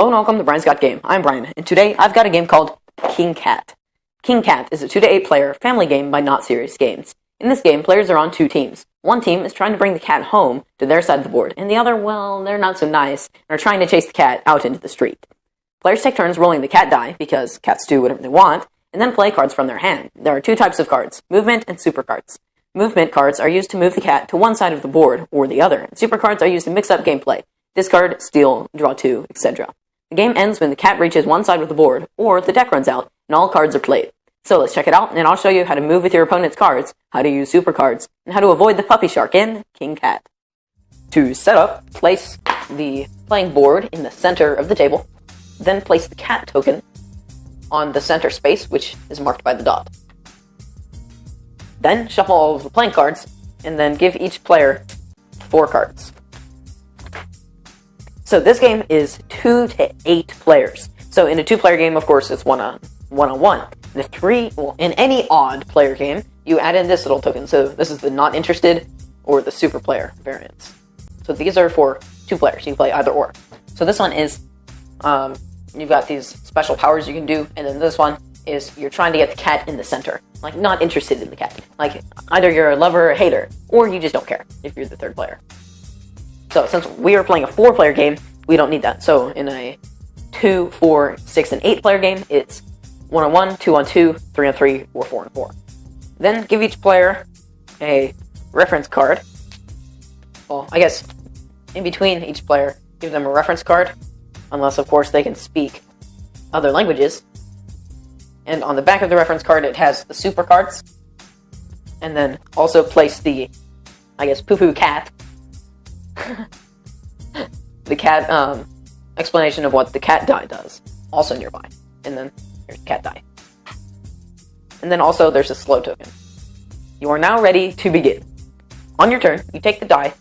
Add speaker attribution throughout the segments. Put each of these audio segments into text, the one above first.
Speaker 1: Hello and welcome to Brian's Got Game. I'm Brian, and today I've got a game called King Cat. King Cat is a 2 to 8 player family game by Not Serious Games. In this game, players are on two teams. One team is trying to bring the cat home to their side of the board, and the other, well, they're not so nice, and are trying to chase the cat out into the street. Players take turns rolling the cat die, because cats do whatever they want, and then play cards from their hand. There are two types of cards, movement and super cards. Movement cards are used to move the cat to one side of the board or the other, and super cards are used to mix up gameplay. Discard, steal, draw two, etc. The game ends when the cat reaches one side of the board, or the deck runs out, and all cards are played. So let's check it out, and I'll show you how to move with your opponent's cards, how to use super cards, and how to avoid the puppy shark in King Cat. To set up, place the playing board in the center of the table, then place the cat token on the center space, which is marked by the dot. Then shuffle all of the playing cards, and then give each player 4 cards. So this game is 2 to 8 players. So in a 2-player game, of course, it's one-on-one. In any odd player game, you add in this little token. So this is the not interested or the super player variants. So these are for 2 players. You can play either or. So this one is, you've got these special powers you can do, and then this one is you're trying to get the cat in the center. Like, not interested in the cat. Like, either you're a lover or a hater, or you just don't care if you're the 3rd player. So since we are playing a 4-player game, we don't need that. So in a 2, 4, 6, and 8-player game, it's 1-on-1, 2-on-2, 3-on-3, or 4-on-4. Then give each player a reference card. Well, I guess in between each player, give them a reference card, unless of course they can speak other languages. And on the back of the reference card, it has the super cards. And then also place the, I guess, poo-poo cat. The cat, explanation of what the cat die does, also nearby. And then here's the cat die. And then also there's a slow token. You are now ready to begin. On your turn, you take the die,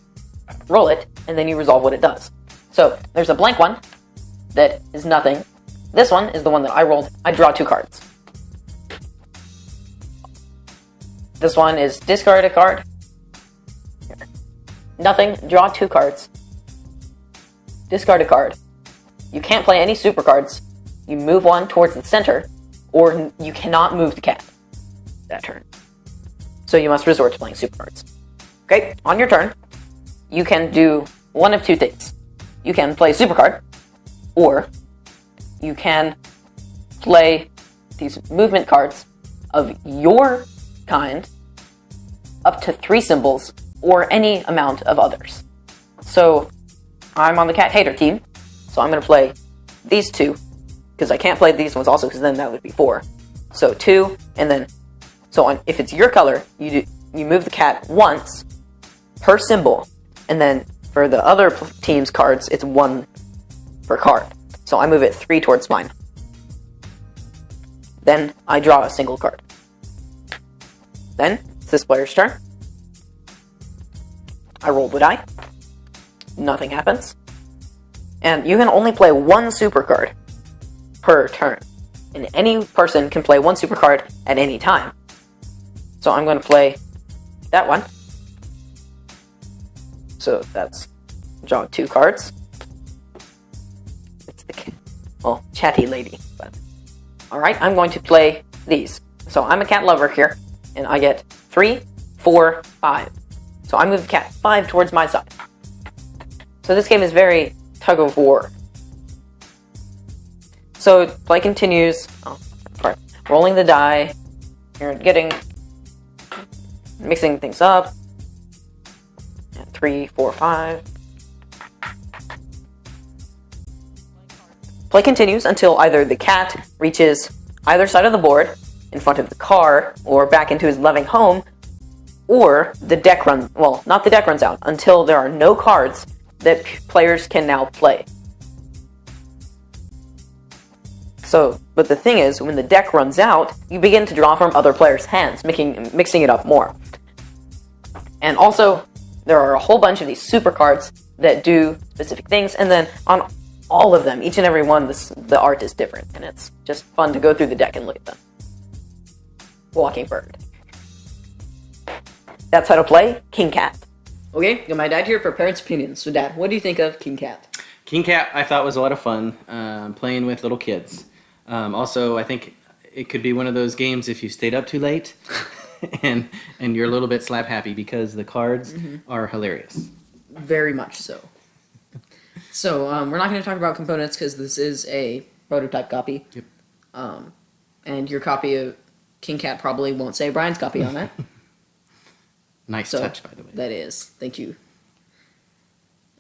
Speaker 1: roll it, and then you resolve what it does. So there's a blank one that is nothing. This one is the one that I rolled. I draw 2 cards. This one is discard a card. Nothing, draw 2 cards. Discard a card. You can't play any super cards. You move one towards the center, or you cannot move the cat that turn. So you must resort to playing super cards. Okay, on your turn, you can do one of 2 things. You can play a super card, or you can play these movement cards of your kind, up to 3 symbols, or any amount of others. So I'm on the cat hater team, so I'm going to play these 2, because I can't play these ones also, because then that would be 4. So 2, and then, if it's your color, you move the cat once per symbol, and then for the other team's cards, it's 1 per card. So I move it 3 towards mine. Then I draw a single card. Then it's this player's turn. I roll the die. Nothing happens. And you can only play 1 super card per turn. And any person can play 1 super card at any time. So I'm going to play that one. So that's draw 2 cards. It's the chatty lady. But alright, I'm going to play these. So I'm a cat lover here, and I get 3, 4, 5. So I move the cat 5 towards my side. So this game is very tug of war. So play continues. Rolling the die. You're mixing things up. 3, 4, 5. Play continues until either the cat reaches either side of the board, in front of the car, or back into his loving home, or the deck runs, well, not the deck runs out, until there are no cards that players can now play. So, but the thing is, when the deck runs out, you begin to draw from other players' hands, mixing it up more. And also, there are a whole bunch of these super cards that do specific things, and then on all of them, each and every one, the art is different, and it's just fun to go through the deck and look at them. Walking Bird. That's how to play King Cat. Okay, got my dad here for parents' opinions. So Dad, what do you think of King Cat?
Speaker 2: King Cat, I thought was a lot of fun playing with little kids. Also, I think it could be one of those games if you stayed up too late, and you're a little bit slap happy because the cards are hilarious.
Speaker 1: Very much so. So we're not going to talk about components because this is a prototype copy.
Speaker 2: Yep.
Speaker 1: And your copy of King Cat probably won't say Brian's copy on it.
Speaker 2: Nice
Speaker 1: So
Speaker 2: touch, by the way.
Speaker 1: that is. Thank you.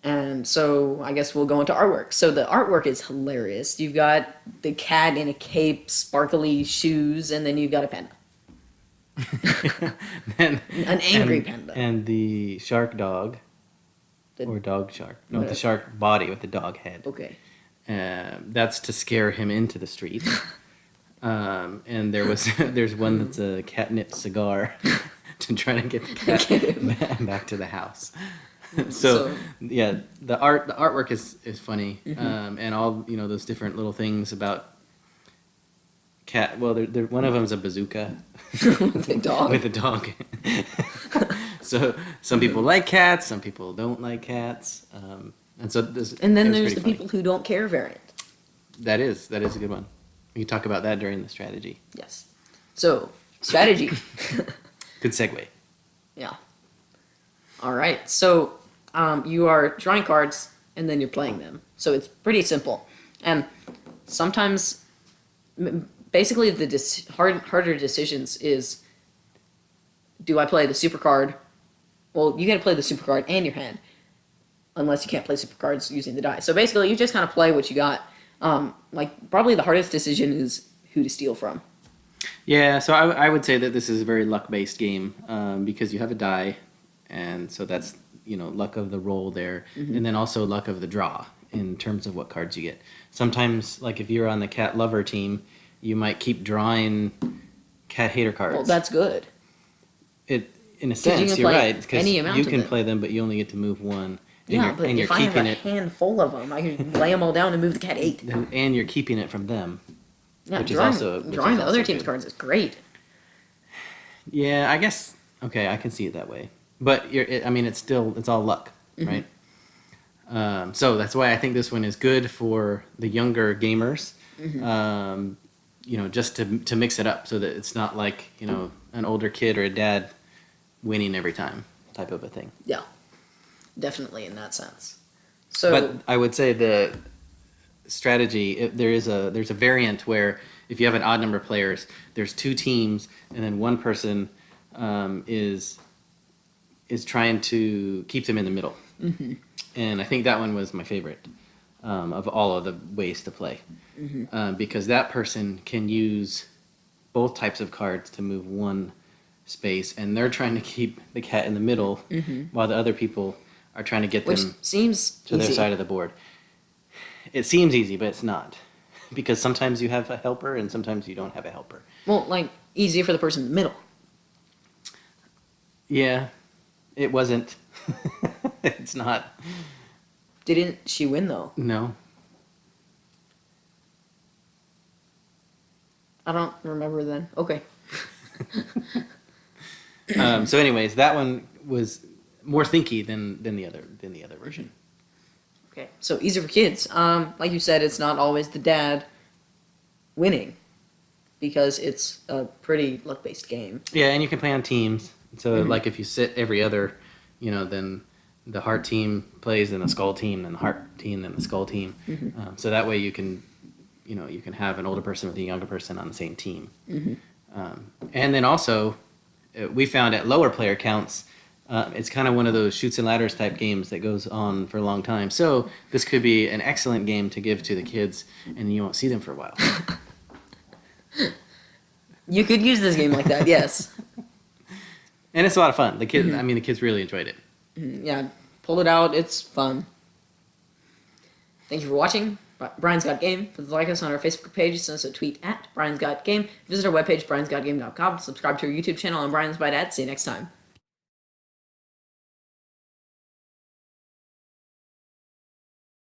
Speaker 1: And so I guess we'll go into artwork. So the artwork is hilarious. You've got the cat in a cape, sparkly shoes, and then you've got a panda.
Speaker 2: An
Speaker 1: angry panda.
Speaker 2: And the shark dog. Or dog shark. No, the shark body with the dog head.
Speaker 1: Okay.
Speaker 2: That's to scare him into the street. And there's one that's a catnip cigar to try to get the cat back to the house. So yeah, the artwork is funny, and all those different little things about cat. Well, one of them is a bazooka
Speaker 1: with a dog.
Speaker 2: With a dog. So some people like cats, some people don't like cats, and so
Speaker 1: and then there's the people who don't care variant.
Speaker 2: That is a good one. We can talk about that during the strategy.
Speaker 1: Yes. So strategy.
Speaker 2: Good segue.
Speaker 1: Yeah. All right. So you are drawing cards and then you're playing them. So it's pretty simple. And sometimes, basically, the harder decisions is, do I play the super card? Well, you got to play the super card and your hand, unless you can't play super cards using the die. So basically, you just kind of play what you got. Probably the hardest decision is who to steal from.
Speaker 2: Yeah, so I would say that this is a very luck-based game because you have a die, and so that's luck of the roll there, and then also luck of the draw in terms of what cards you get. Sometimes, like if you're on the cat lover team, you might keep drawing cat hater cards.
Speaker 1: Well, that's good.
Speaker 2: In a sense, you're right, because you can
Speaker 1: them.
Speaker 2: play them, but you only get to move one.
Speaker 1: Yeah, but if I have a handful of them, I can lay them all down and move the cat 8.
Speaker 2: And you're keeping it from them.
Speaker 1: Yeah, drawing the other team's cards is great.
Speaker 2: Yeah, I guess. Okay, I can see it that way. But it's all luck, right? So that's why I think this one is good for the younger gamers. Just to mix it up so that it's not like an older kid or a dad winning every time type of a thing.
Speaker 1: Yeah, definitely in that sense. So,
Speaker 2: but I would say the strategy, there's a variant where if you have an odd number of players, there's 2 teams, and then one person is trying to keep them in the middle. And I think that one was my favorite of all of the ways to play, because that person can use both types of cards to move one space, and they're trying to keep the cat in the middle while the other people are trying to get them to their side of the board. It seems easy, but it's not, because sometimes you have a helper and sometimes you don't have a helper.
Speaker 1: Well, easier for the person in the middle.
Speaker 2: Yeah, it wasn't. It's not.
Speaker 1: Didn't she win, though?
Speaker 2: No.
Speaker 1: I don't remember then. Okay.
Speaker 2: So anyways, that one was more thinky than the other version.
Speaker 1: Okay, so easier for kids. Like you said, it's not always the dad winning, because it's a pretty luck-based game.
Speaker 2: Yeah, and you can play on teams. So like if you sit every other, then the heart team plays, then the skull team, then the heart team, then the skull team. So that way you can have an older person with a younger person on the same team. And then also, we found at lower player counts, it's kind of one of those shoots and ladders type games that goes on for a long time. So this could be an excellent game to give to the kids, and you won't see them for a while.
Speaker 1: You could use this game like that, yes.
Speaker 2: And it's a lot of fun. The kids really enjoyed it.
Speaker 1: Yeah, pull it out. It's fun. Thank you for watching. Brian's Got Game. Please like us on our Facebook page. Send us a tweet at Brian's Got Game. Visit our webpage, briansgotgame.com. Subscribe to our YouTube channel on Brian's by Dad. See you next time.